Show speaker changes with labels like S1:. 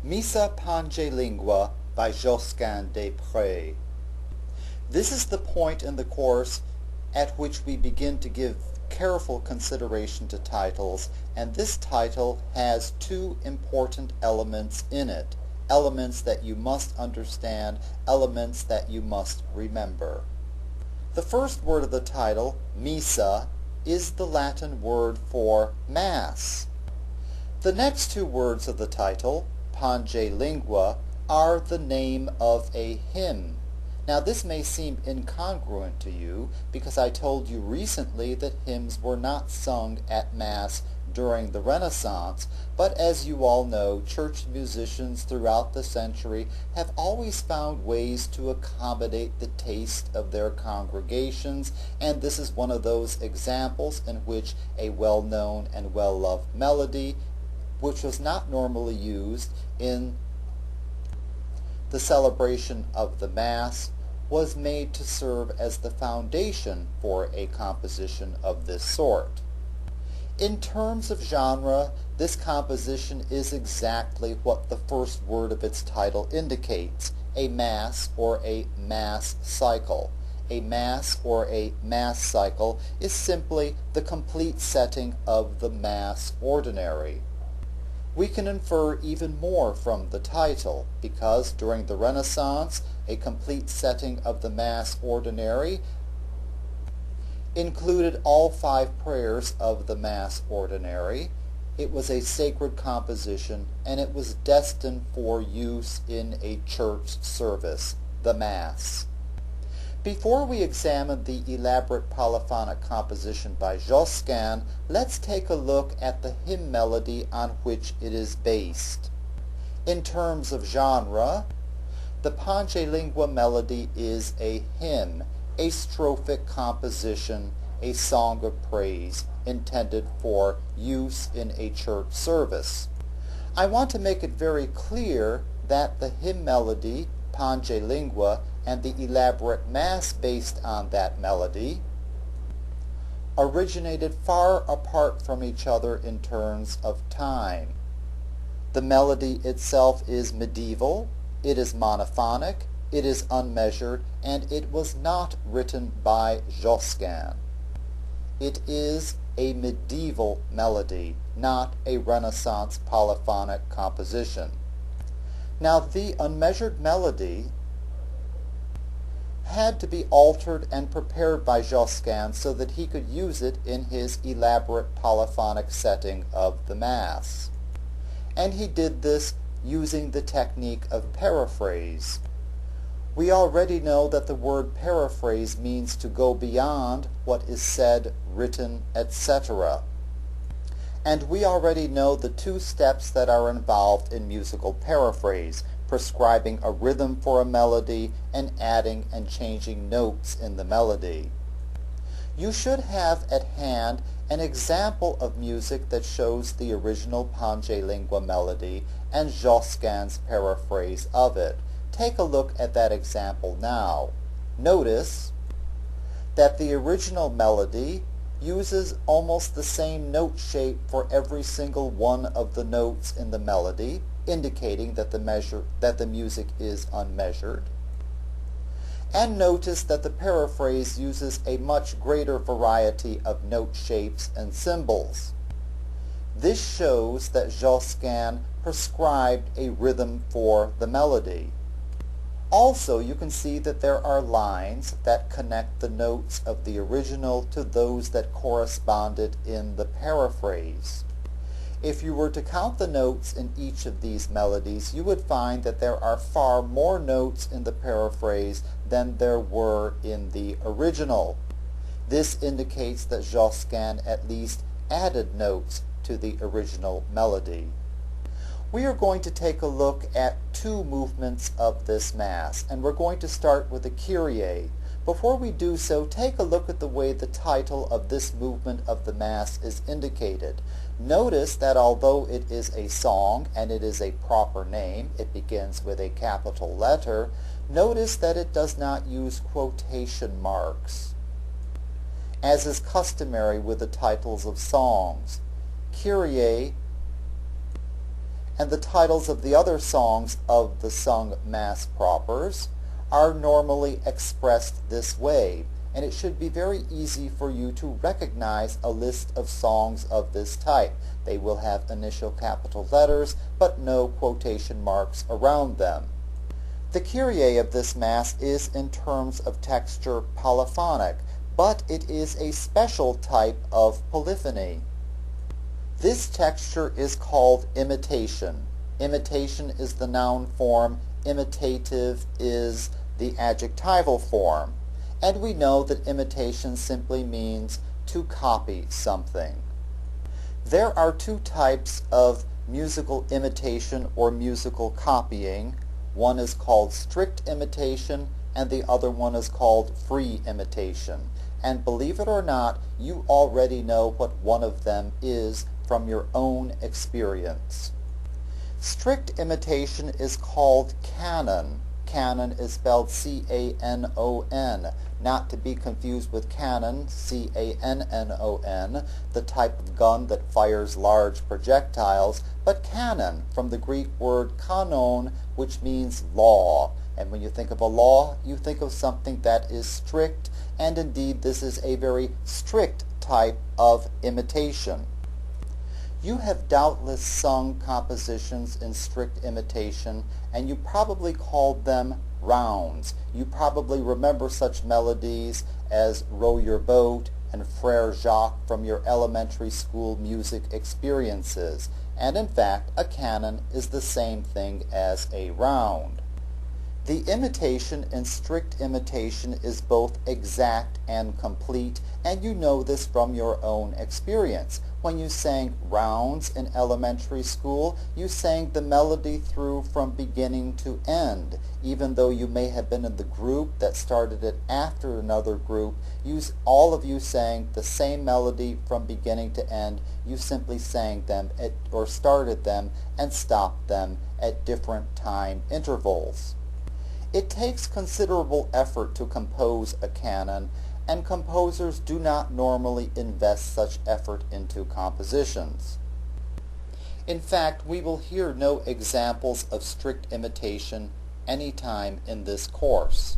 S1: Msisa Penga Langui by Josquin des Prés. This is the point in the course at which we begin to give careful consideration to titles, and this title has two important elements in it, elements that you must understand, elements that you must remember. The first word of the title, Missa, is the Latin word for Mass. The next two words of the title, Penga Langui, are the name of a hymn. Now this may seem incongruent to you because I told you recently that hymns were not sung at Mass during the Renaissance, but as you all know, church musicians throughout the century have always found ways to accommodate the taste of their congregations, and this is one of those examples in which a well-known and well-loved melody, which was not normally used in the celebration of the Mass, was made to serve as the foundation for a composition of this sort. In terms of genre, this composition is exactly what the first word of its title indicates, a Mass or a Mass cycle. A Mass or a Mass cycle is simply the complete setting of the Mass ordinary. We can infer even more from the title, because during the Renaissance, a complete setting of the Mass ordinary included all 5 prayers of the Mass ordinary. It was a sacred composition, and it was destined for use in a church service, the Mass. Before we examine the elaborate polyphonic composition by Josquin, let's take a look at the hymn melody on which it is based. In terms of genre, the Penga Langui melody is a hymn, a strophic composition, a song of praise intended for use in a church service. I want to make it very clear that the hymn melody, Penga Langui, and the elaborate Mass based on that melody originated far apart from each other in terms of time. The melody itself is medieval, it is monophonic, it is unmeasured, and it was not written by Josquin. It is a medieval melody, not a Renaissance polyphonic composition. Now, the unmeasured melody had to be altered and prepared by Josquin so that he could use it in his elaborate polyphonic setting of the Mass. And he did this using the technique of paraphrase. We already know that the word paraphrase means to go beyond what is said, written, etc. And we already know the 2 steps that are involved in musical paraphrase, prescribing a rhythm for a melody and adding and changing notes in the melody. You should have at hand an example of music that shows the original Penga Langui melody and Josquin's paraphrase of it. Take a look at that example now. Notice that the original melody uses almost the same note shape for every single one of the notes in the melody, indicating that the music is unmeasured. And notice that the paraphrase uses a much greater variety of note shapes and symbols. This shows that Josquin prescribed a rhythm for the melody. Also, you can see that there are lines that connect the notes of the original to those that corresponded in the paraphrase. If you were to count the notes in each of these melodies, you would find that there are far more notes in the paraphrase than there were in the original. This indicates that Josquin at least added notes to the original melody. We are going to take a look at 2 movements of this Mass, and we're going to start with the Kyrie. Before we do so, take a look at the way the title of this movement of the Mass is indicated. Notice that although it is a song and it is a proper name, it begins with a capital letter, notice that it does not use quotation marks, as is customary with the titles of songs. Kyrie and the titles of the other songs of the sung Mass propers are normally expressed this way, and it should be very easy for you to recognize a list of songs of this type. They will have initial capital letters, but no quotation marks around them. The Kyrie of this Mass is in terms of texture polyphonic, but it is a special type of polyphony. This texture is called imitation. Imitation is the noun form, imitative is the adjectival form. And we know that imitation simply means to copy something. There are two types of musical imitation or musical copying. One is called strict imitation and the other one is called free imitation. And believe it or not, you already know what one of them is from your own experience. Strict imitation is called canon. Canon is spelled C-A-N-O-N, not to be confused with cannon, C-A-N-N-O-N, the type of gun that fires large projectiles, but canon, from the Greek word kanon, which means law. And when you think of a law, you think of something that is strict, and indeed this is a very strict type of imitation. You have doubtless sung compositions in strict imitation, and you probably called them rounds. You probably remember such melodies as Row Your Boat and Frère Jacques from your elementary school music experiences. And in fact, a canon is the same thing as a round. The imitation in strict imitation is both exact and complete, and you know this from your own experience. When you sang rounds in elementary school, you sang the melody through from beginning to end. Even though you may have been in the group that started it after another group, all of you sang the same melody from beginning to end. You simply sang them or started them and stopped them at different time intervals. It takes considerable effort to compose a canon, and composers do not normally invest such effort into compositions. In fact, we will hear no examples of strict imitation any time in this course.